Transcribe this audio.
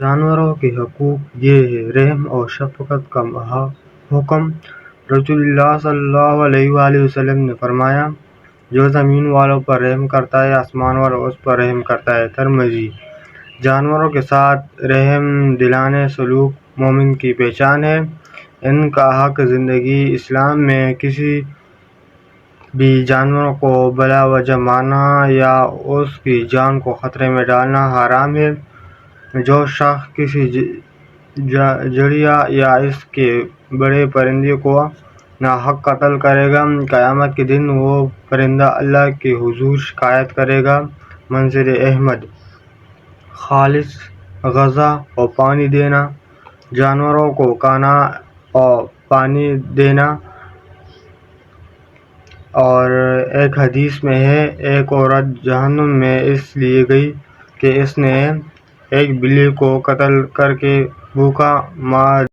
جانوروں کے حقوق یہ ہے رحم اور شفقت کا حکم۔ رسول اللہ صلی اللہ علیہ وآلہ وسلم نے فرمایا، جو زمین والوں پر رحم کرتا ہے آسمان والا اس پر رحم کرتا ہے۔ ترمذی۔ جانوروں کے ساتھ رحم دلانہ سلوک مومن کی پہچان ہے۔ ان کا حق زندگی۔ اسلام میں کسی بھی جانور کو بلا وجہ مارنا یا اس کی جان کو خطرے میں ڈالنا حرام ہے۔ جو شخص کسی چڑیا یا اس کے بڑے پرندے کو ناحق قتل کرے گا، قیامت کے دن وہ پرندہ اللہ کے حضور شکایت کرے گا۔ مسند احمد۔ خالص غذا اور پانی دینا، جانوروں کو کھانا اور پانی دینا۔ اور ایک حدیث میں ہے، ایک عورت جہنم میں اس لیے گئی کہ اس نے ایک بلی کو قتل کر کے بھوکا مار